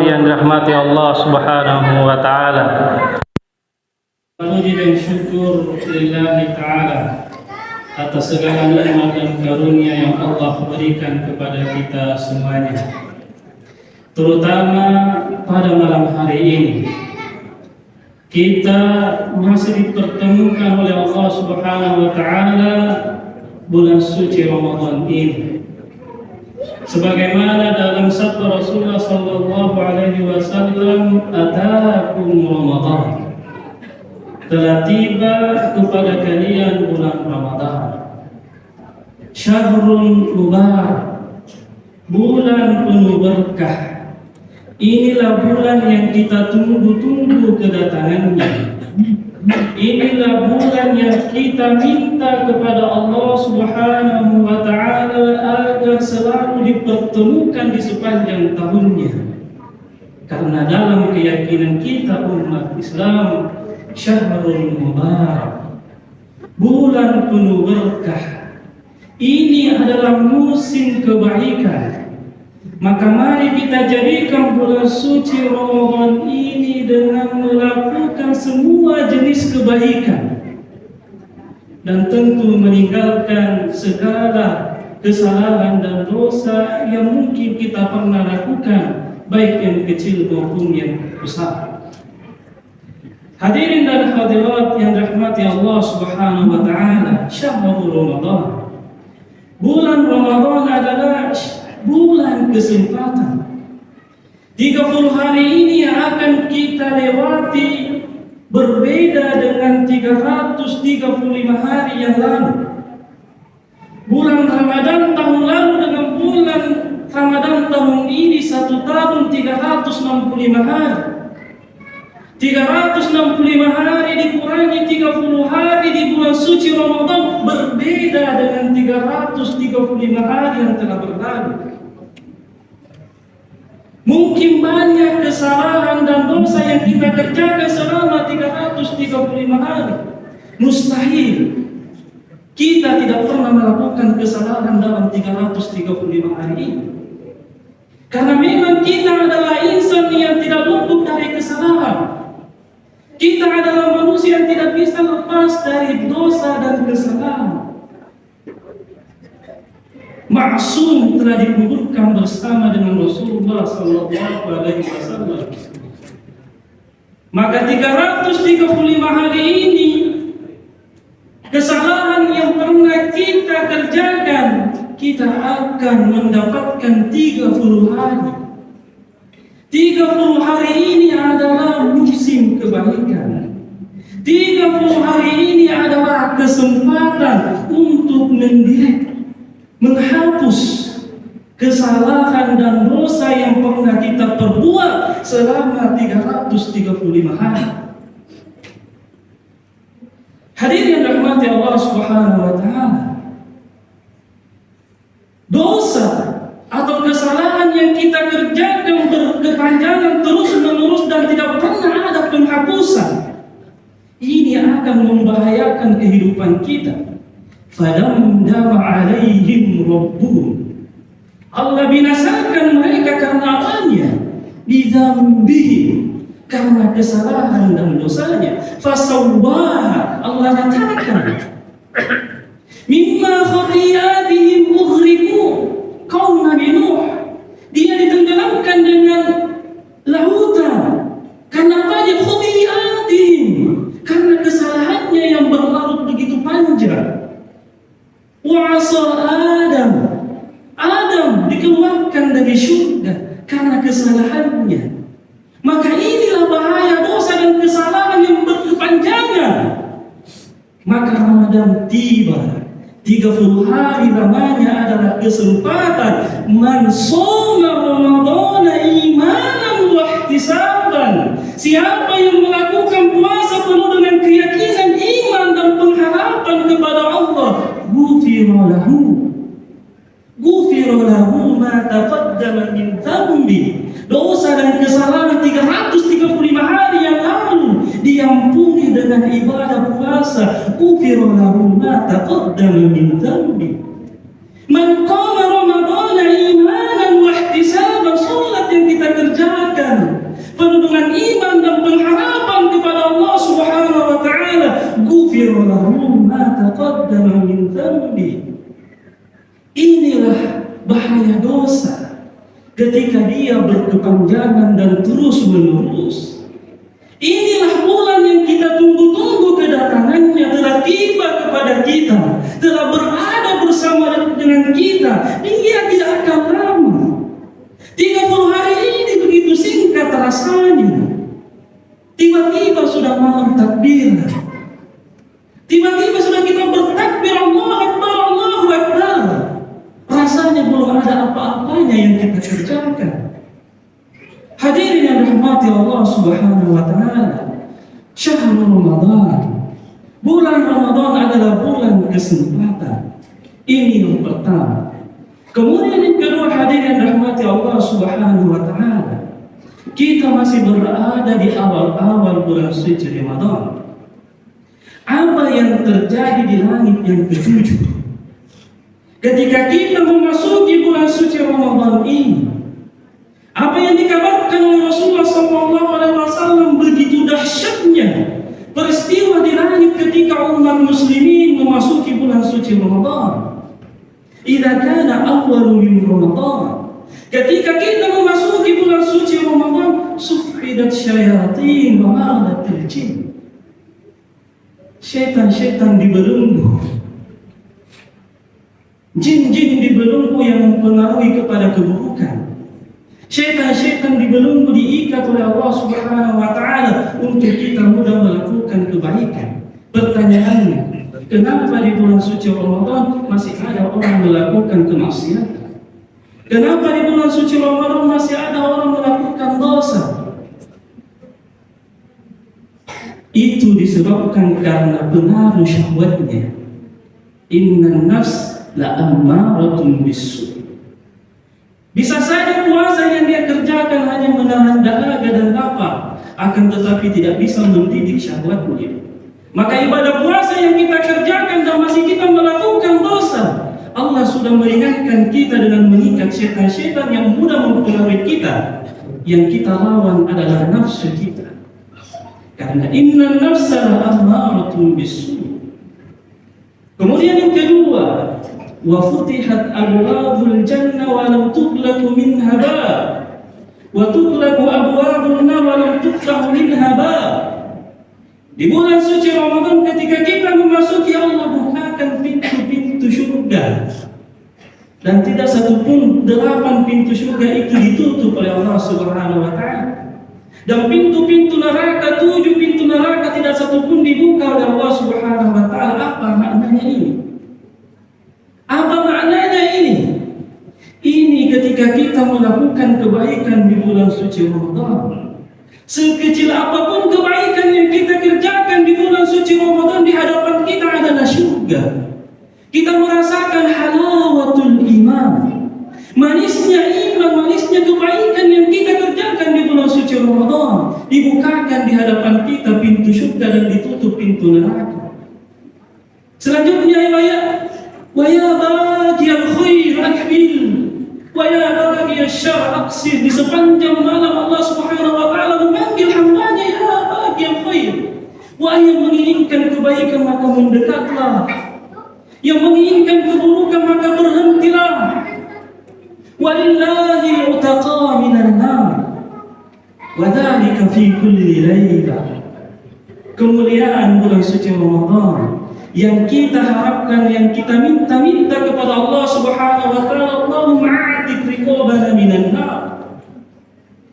yang dirahmati Allah Subhanahu wa taala. Puji dan syukur lillahi ta'ala atas segala nikmat dan karunia yang Allah berikan kepada kita semuanya, terutama pada malam hari ini kita masih dipertemukan oleh Allah Subhanahu wa taala bulan suci Ramadan ini, sebagaimana dalam sabda Rasulullah sallallahu alaihi wasallam, "Atakum Ramadan." Telah tiba kepada kalian bulan Ramadan, syahrul mubarak, bulan penuh berkah. Inilah bulan yang kita tunggu-tunggu kedatangannya. Inilah bulan yang kita minta kepada Allah Subhanahu wa taala agar selalu dipertemukan di sepanjang tahunnya. Karena dalam keyakinan kita umat Islam, syahrul mubarak, bulan penuh berkah, ini adalah musim kebaikan. Maka mari kita jadikan bulan suci Ramadan ini dengan melakukan semua jenis kebaikan, dan tentu meninggalkan segala kesalahan dan dosa yang mungkin kita pernah lakukan, baik yang kecil maupun yang besar. Hadirin dan hadirat yang dirahmati Allah Subhanahu wa taala, syahrul Ramadan, bulan Ramadan adalah bulan kesempatan. 30 hari ini yang akan kita lewati berbeda dengan 335 hari yang lalu. Bulan Ramadan tahun lalu dengan bulan Ramadan tahun ini 1 tahun 365 hari. 365 hari dikurangi 30 hari di bulan suci Ramadan berbeda dengan 335 hari yang telah berlalu. Mungkin banyak kesalahan dan dosa yang kita kerjakan selama 335 hari. Mustahil kita tidak pernah melakukan kesalahan dalam 335 hari ini. Karena memang kita adalah insan yang tidak luput dari kesalahan. Kita adalah manusia yang tidak bisa lepas dari dosa dan kesalahan. Maksum telah dikuburkan bersama dengan Rasulullah sallallahu alaihi wasallam. Maka 335 hari ini kesalahan yang pernah kita kerjakan, kita akan mendapatkan 30 hari. 30 hari ini adalah musim kebaikan. 30 hari ini adalah kesempatan untuk menghapus kesalahan dan dosa yang pernah kita perbuat selama 335 hari. Hadirin yang dirahmati Allah Subhanahu wa taala, dosa atau kesalahan yang kita kerjakan berkepanjangan terus-menerus dan tidak pernah ada penghapusan, ini akan membahayakan kehidupan kita. Fadamdama alaihim rabbuhum, Allah binasakan mereka karena apanya? Bidzambihim, karena kesalahan dan dosanya. Fasawwaha, Allah ratakan. Mimma khati'atihim ughriqu, kaum Nabi Nuh, dia ditenggelamkan dengan lautan. Karena apa? Khati'atihim, karena kesalahannya yang berlarut begitu panjang. Wa asa Adam dikeluarkan dari surga karena kesalahannya. Maka inilah bahaya dosa dan kesalahan yang berkepanjangan. Maka Ramadan tiba. 30 hari namanya adalah kesempatan. Man shoma Ramadhana imanan wa ihtisaban. Siapa yang melakukan puasa penuh dengan keyakinan, iman dan pengharapan kepada Allah, ghufira lahu ma taqaddama min dhanbi. Dosa dan kesalahan 335 hari yang lalu diampuni dengan ibadah puasa. Ghufira lahu ma taqaddama min dhanbi. Man qama Ramadhana imanan wa ihtisaban, salat yang kita kerjakan Yahudi. Inilah bahaya dosa ketika dia berkepanjangan dan terus menerus. Inilah bulan yang kita tunggu-tunggu kedatangannya telah tiba kepada kita, telah berada bersama dengan kita. Dia tidak akan lama. 30 hari ini begitu singkat rasanya. Tiba-tiba sudah malam takbir. Tiba-tiba sudah kita bertakbir Allahu Akbar, Allahu Akbar. Rasanya belum ada apa-apanya yang kita kerjakan. Hadirin yang dirahmati Allah Subhanahu wa taala. Syahrul Ramadan. Bulan Ramadan adalah bulan kesempatan. Ini yang pertama. Kemudian yang kedua, hadirin yang dirahmati Allah Subhanahu wa taala. Kita masih berada di awal-awal bulan suci Ramadan. Apa yang terjadi di langit yang ketujuh? Ketika kita memasuki bulan suci Ramadan ini, apa yang dikabarkan oleh Rasulullah SAW begitu dahsyatnya peristiwa di langit ketika umat muslimin memasuki bulan suci Ramadan. Idza kana awwalu min Ramadan, ketika kita memasuki bulan suci Ramadan, sufidat syayatin wa ma'adatil jin. Syaitan-syaitan dibelenggu, jin-jin dibelenggu yang mempengaruhi kepada keburukan. Syaitan-syaitan dibelenggu diikat oleh Allah Subhanahu wa taala untuk kita mudah melakukan kebaikan. Pertanyaannya, kenapa di bulan suci Ramadan masih ada orang melakukan kemaksiatan? Kenapa di bulan suci Ramadan masih ada orang melakukan dosa? Itu disebabkan karena pengaruh syahwatnya. Innan nafs la'ammaratun bisu. Bisa saja puasa yang dia kerjakan hanya menahan dahaga dan lapar, akan tetapi tidak bisa mendidik syahwatnya. Maka ibadah puasa yang kita kerjakan dan masih kita melakukan dosa, Allah sudah meringankan kita dengan mengikat syaitan-syaitan yang mudah mempengaruhi kita. Yang kita lawan adalah nafsu kita. Karena inna nafsa la'ammaratun bisu. Kemudian yang kedua, wa futihat abwabul jannah wa lam tughlaqu minha bab wa tughlaqu abwabun nar wa lam tuftahu minha bab. Di bulan suci Ramadan ketika kita memasuki, Allah bukakan pintu-pintu surga, dan tidak satupun 8 pintu surga itu ditutup oleh Allah Subhanahu wa taala. Dan pintu-pintu neraka, 7 pintu neraka tidak satupun dibuka oleh Allah Subhanahu wa taala. Apa maknanya ini? Apa maknanya ini? Ini ketika kita melakukan kebaikan di bulan suci Ramadan. Sekecil apapun kebaikan yang kita kerjakan di bulan suci Ramadan, di hadapan kita adalah surga. Kita merasakan halawatul iman, manisnya iman, manisnya kebaikan yang kita kerjakan di bulan suci Ramadan. Dibukakan di hadapan kita pintu surga dan ditutup pintu neraka. Selanjutnya ayat, wa ya baghiyal khair aqbil wa ya baghiyasy syarr aqsir. Di sepanjang malam Allah Subhanahu wa taala memanggil hamba-Nya, ya baghiyal khair. Wahai yang menginginkan kebaikan maka mendekatlah, yang menginginkan keburukan maka berhentilah. Walillahi utaqa minan nar wa dzalika fi kulli lailah. Kemuliaan bulan suci Ramadan yang kita harapkan, yang kita minta kepada Allah Subhanahu wa taala, Allahumma a'tik riqabana minan nar.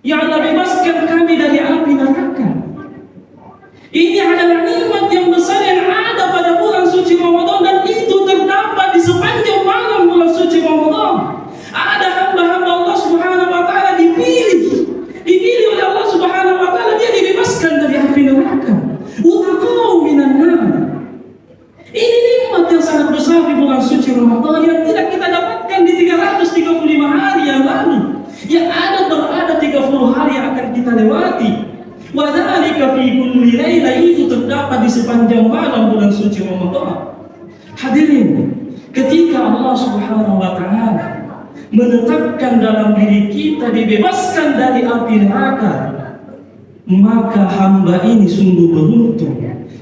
Ya Allah, bebaskan kami dari api neraka. Ini adalah nikmat yang besar yang ada pada bulan suci Ramadan, dan itu terdapat di sepanjang malam bulan suci Ramadan. Ada hamba-hamba Allah Subhanahu wa taala dipilih oleh Allah Subhanahu wa taala, dia dibebaskan dari api neraka. Utaqau minan nar. Ini nikmat yang sangat besar di bulan suci Ramadan yang tidak kita dapatkan di 335 hari yang lalu. Yang ada berada 30 hari yang akan kita lewati. Wa dzalika fi kulli lailah, itu terdapat di sepanjang malam bulan suci Ramadan. Hadirin, ketika Allah Subhanahu wa taala menetapkan dalam diri kita dibebaskan dari api neraka, maka hamba ini sungguh beruntung.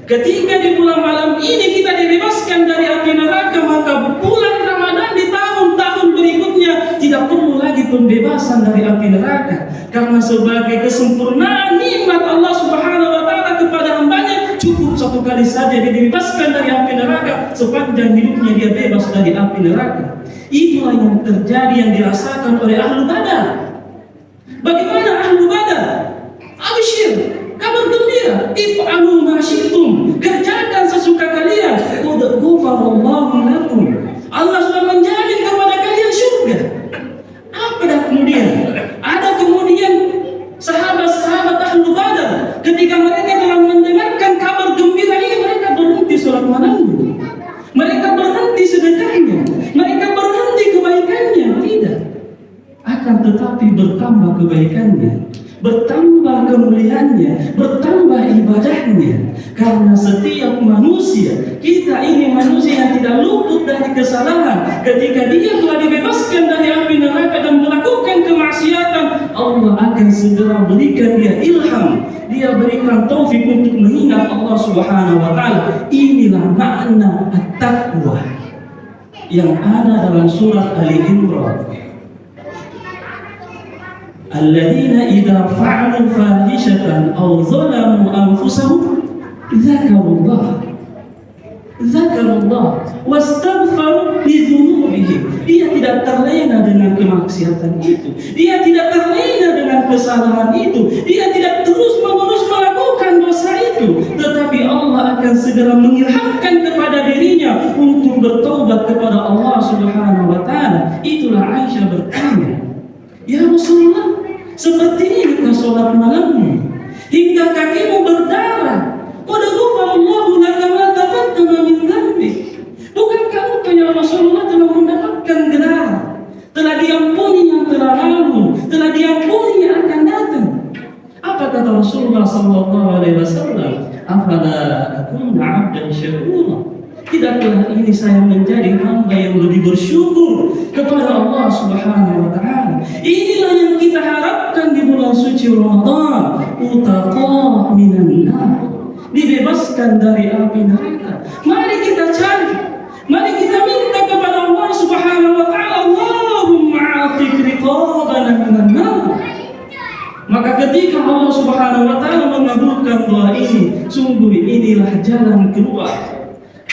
Ketika di bulan malam ini kita dibebaskan dari api neraka, maka bulan Ramadan di tahun-tahun berikutnya tidak perlu lagi pembebasan dari api neraka. Karena sebagai kesempurnaan nikmat Allah Subhanahu wa taala kepada hambanya, cukup satu kali saja dia dibebaskan dari api neraka, sepanjang hidupnya dia bebas dari api neraka. Itulah yang terjadi, yang dirasakan oleh ahlu Badar. Bagaimana ahlu Badar? Absyir, kabar gembira, if'alu ma syi'tum, kerjakan sesuka kalian, qad ghafarallahu lakum, Allah sudah menjamin kepada kalian surga. Apa dah kemudian? Ada kemudian sahabat-sahabat ahlu Badar, ketika mereka telah mendengarkan kabar gembira ini, mereka berhenti sholat malamnya, mereka berhenti sedekahnya, mereka berhenti kebaikannya. Tidak, akan tetapi bertambah kebaikannya, bertambah kemuliaannya, bertambah ibadahnya. Karena setiap manusia, kita ini manusia yang tidak luput dari kesalahan. Ketika dia telah dibebaskan dari api neraka dan melakukan kemaksiatan, Allah akan segera berikan dia ilham, dia berikan taufik untuk mengingat Allah Subhanahu wa taala. Inilah makna at-taqwa yang ada dalam surat Ali Imran. Alladzina idza fa'alu fahishatan aw zalamu anfusahum dzakarullah wastaghfaru li dzunubihim. Dia tidak terlena dengan kemaksiatan itu, dia tidak terlena dengan kesalahan itu, dia tidak terus-menerus melakukan dosa itu, tetapi Allah akan segera mengilhamkan kepada dirinya untuk bertaubat kepada Allah Subhanahu wa taala. Itulah Aisyah bertanya, "Ya Rasulullah, seperti ini sholat malammu hingga kakimu berdarah, qad ghafarallahu laka ma taqaddama min dzambik." Bukankah engkau ya Rasulullah telah mendapatkan gelar, telah diampuni yang telah lalu, telah diampuni yang akan datang? Apa kata Rasulullah sallallahu alaihi wasallam? Afala akuna 'abdan syakura? Tidakkah ini saya menjadi hamba yang lebih bersyukur kepada Allah Subhanahu wa taala? Inilah yang kita harapkan di bulan suci Ramadan, utaqa minan nar, dibebaskan dari api neraka. Mari kita cari, mari kita minta kepada Allah Subhanahu wa taala, Allahumma a'tiq riqabana minan nar. Maka ketika Allah Subhanahu wa taala mengabulkan doa ini, sungguh inilah jalan keluar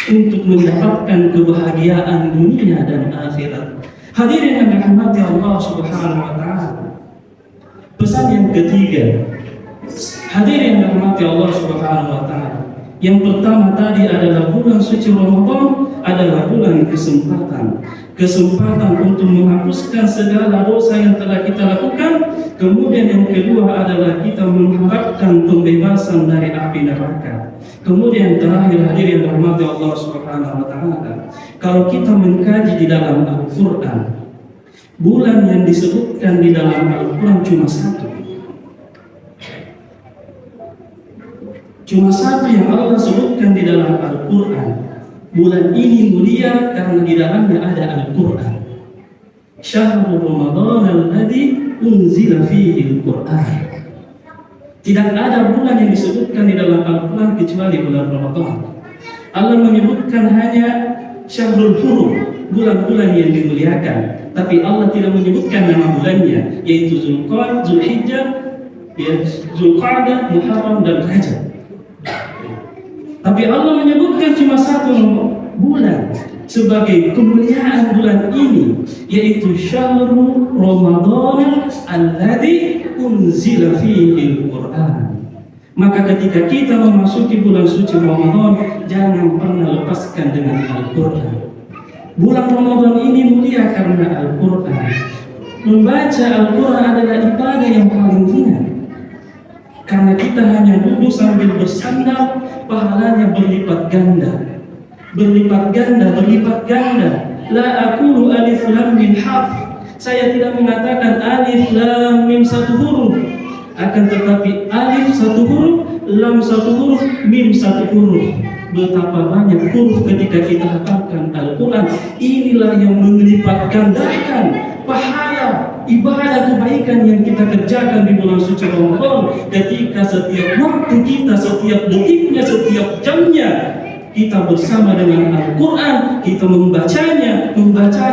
untuk mendapatkan kebahagiaan dunia dan akhirat. Hadirin yang dirahmati Allah Subhanahu wa taala. Pesan yang ketiga, hadirin yang dirahmati Allah Subhanahu wa taala. Yang pertama tadi adalah bulan suci Ramadan adalah bulan kesempatan. Kesempatan untuk menghapuskan segala dosa yang telah kita lakukan. Kemudian yang kedua adalah kita mengharapkan pembebasan dari api neraka. Kemudian terakhir, hadirin yang dirahmati Allah Subhanahu wa taala, kalau kita mengkaji di dalam Al-Qur'an, bulan yang disebutkan di dalam Al-Qur'an cuma satu. Cuma satu yang Allah sebutkan di dalam Al-Qur'an. Bulan ini mulia karena di dalamnya ada Al-Qur'an. Syahrul Ramadan alladzi unzila fihi Al-Qur'an. Tidak ada bulan yang disebutkan di dalam Al-Quran kecuali bulan Ramadan. Allah menyebutkan hanya Syahrul Hurum, bulan-bulan yang dimuliakan. Tapi Allah tidak menyebutkan nama bulannya, yaitu Zulhijjah, Zulqa'dah, Muharram, dan Rajab. Tapi Allah menyebutkan cuma satu bulan sebagai kemuliaan bulan ini, yaitu Syahrul Ramadan alladzi unzila fihi Al-Qur'an. Maka ketika kita memasuki bulan suci Ramadan, jangan pernah lepaskan dengan Al-Qur'an. Bulan Ramadan ini mulia karena Al-Qur'an. Membaca Al-Qur'an adalah ibadah yang paling ringan, karena kita hanya duduk sambil bersandar, pahalanya berlipat ganda. Berlipat ganda, berlipat ganda. La aqulu alif lam mim harf. Saya tidak mengatakan alif lam mim satu huruf, akan tetapi alif satu huruf, lam satu huruf, mim satu huruf. Betapa banyak huruf ketika kita hafalkan Al-Quran. Inilah yang melipat gandakan pahala ibadah kebaikan yang kita kerjakan di bulan suci Ramadan, ketika setiap waktu kita, setiap detiknya, setiap jamnya kita bersama dengan Al-Quran, kita membacanya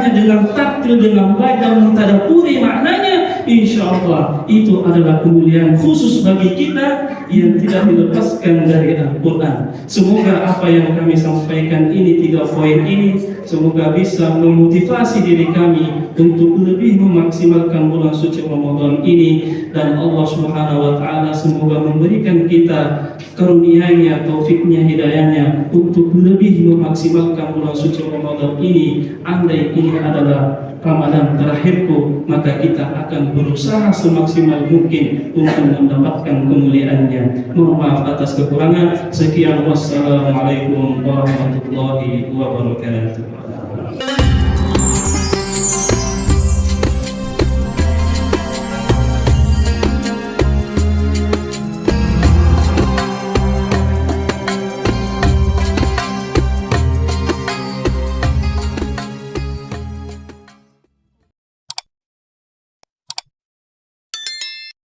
dengan taktil, dengan baik dan mentadaburi maknanya, insya Allah itu adalah kemuliaan khusus bagi kita yang tidak dilepaskan dari Al-Quran. Semoga apa yang kami sampaikan ini, 3 poin ini, semoga bisa memotivasi diri kami untuk lebih memaksimalkan bulan suci Ramadan ini, dan Allah Subhanahu wa Ta'ala semoga memberikan kita karunia-Nya, taufiknya, hidayahnya untuk lebih memaksimalkan bulan suci Ramadan ini. Andai ini adalah Ramadan terakhirku, maka kita akan berusaha semaksimal mungkin untuk mendapatkan kemuliaannya. Mohon maaf atas kekurangan. Sekian, wassalamualaikum warahmatullahi wabarakatuh.